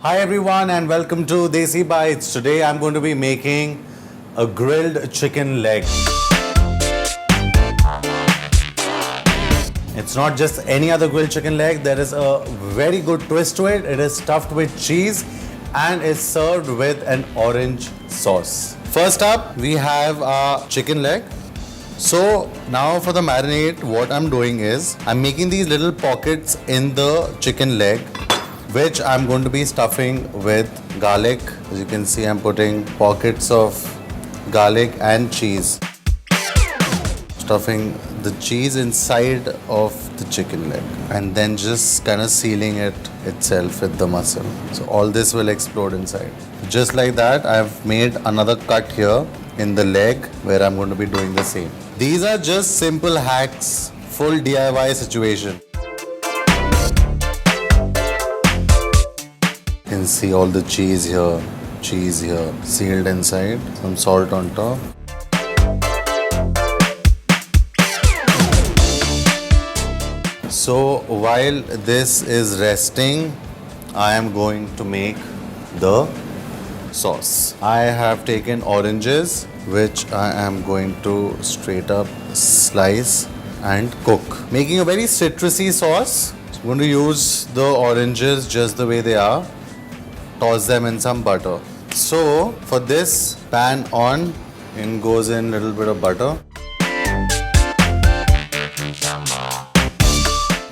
Hi everyone and welcome to Desi Bites. Today I'm going to be making a grilled chicken leg. It's not just any other grilled chicken leg. There is a very good twist to it. It is stuffed with cheese and is served with an orange sauce. First up, we have our chicken leg. So now for the marinade, what I'm doing is I'm making these little pockets in the chicken leg, which I'm going to be stuffing with garlic. As you can see, I'm putting pockets of garlic and cheese. Stuffing the cheese inside of the chicken leg and then just kind of sealing it itself with the muscle. So all this will explode inside. Just like that, I've made another cut here in the leg where I'm going to be doing the same. These are just simple hacks, full DIY situation. You can see all the cheese here, sealed inside, some salt on top. So while this is resting, I am going to make the sauce. I have taken oranges, which I am going to straight up slice and cook. Making a very citrusy sauce. I'm going to use the oranges just the way they are. Toss them in some butter. So for this, pan on, in goes in little bit of butter.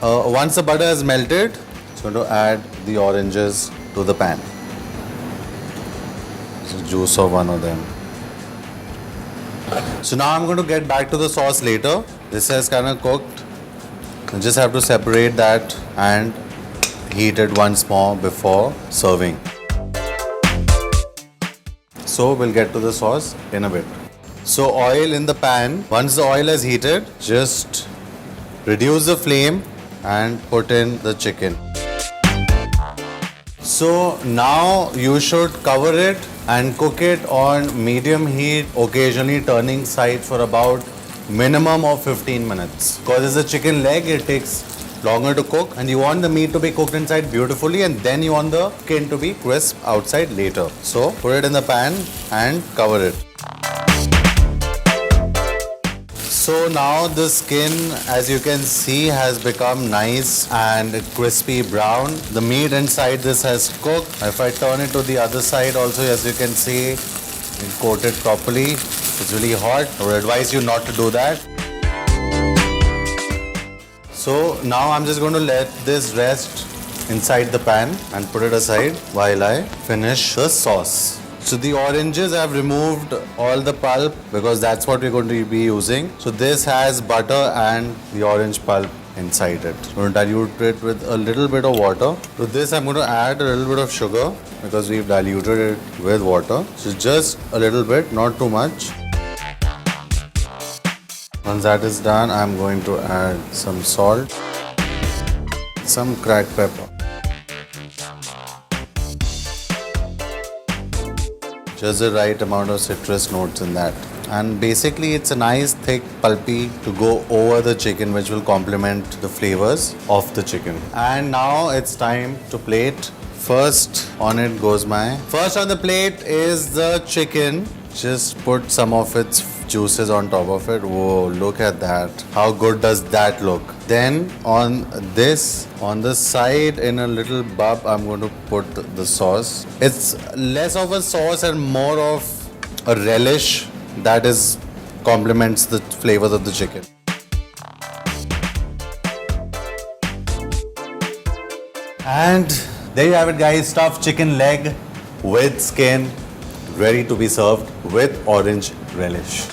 Once the butter is melted, it's going to add the oranges to the pan. So juice of one of them. So now I'm going to get back to the sauce later. This has kind of cooked. I just have to separate that and heat it once more before serving. So we'll get to the sauce in a bit. So oil in the pan. Once the oil is heated, just reduce the flame and put in the chicken. So now you should cover it and cook it on medium heat, occasionally turning side for about minimum of 15 minutes. Because it's a chicken leg, it takes longer to cook and you want the meat to be cooked inside beautifully and then you want the skin to be crisp outside later. So put it in the pan and cover it. So now the skin, as you can see, has become nice and crispy brown. The meat inside this has cooked. If I turn it to the other side also, as you can see, coat it properly. It's really hot. I would advise you not to do that. So now I'm just going to let this rest inside the pan and put it aside while I finish the sauce. So the oranges, I've removed all the pulp because that's what we're going to be using. So this has butter and the orange pulp inside it. I'm going to dilute it with a little bit of water. To this I'm going to add a little bit of sugar because we've diluted it with water. So just a little bit, not too much. Once that is done, I'm going to add some salt, some cracked pepper. Just the right amount of citrus notes in that. And basically it's a nice thick pulpy to go over the chicken, which will complement the flavors of the chicken. And now it's time to plate. First on it goes First on the plate is the chicken. Just put some of its juices on top of it. Whoa, look at that. How good does that look? Then on this, on the side in a little bub, I'm going to put the sauce. It's less of a sauce and more of a relish that is complements the flavors of the chicken. And there you have it, guys. Stuffed chicken leg with skin, ready to be served with orange relish.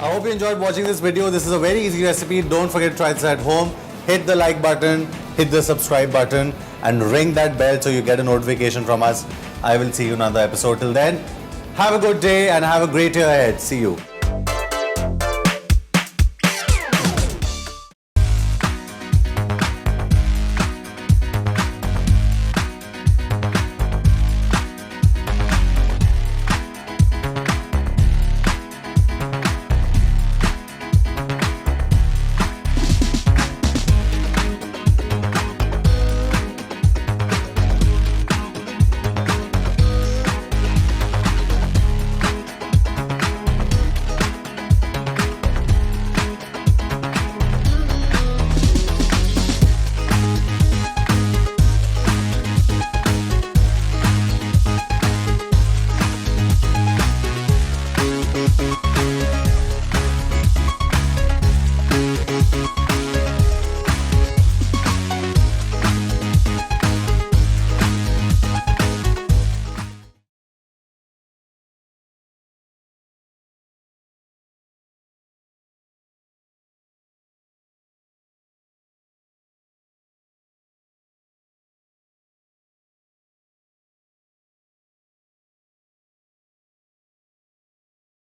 I hope you enjoyed watching this video. This is a very easy recipe. Don't forget to try this at home. Hit the like button, hit the subscribe button, and ring that bell so you get a notification from us. I will see you in another episode. Till then, have a good day and have a great year ahead. See you.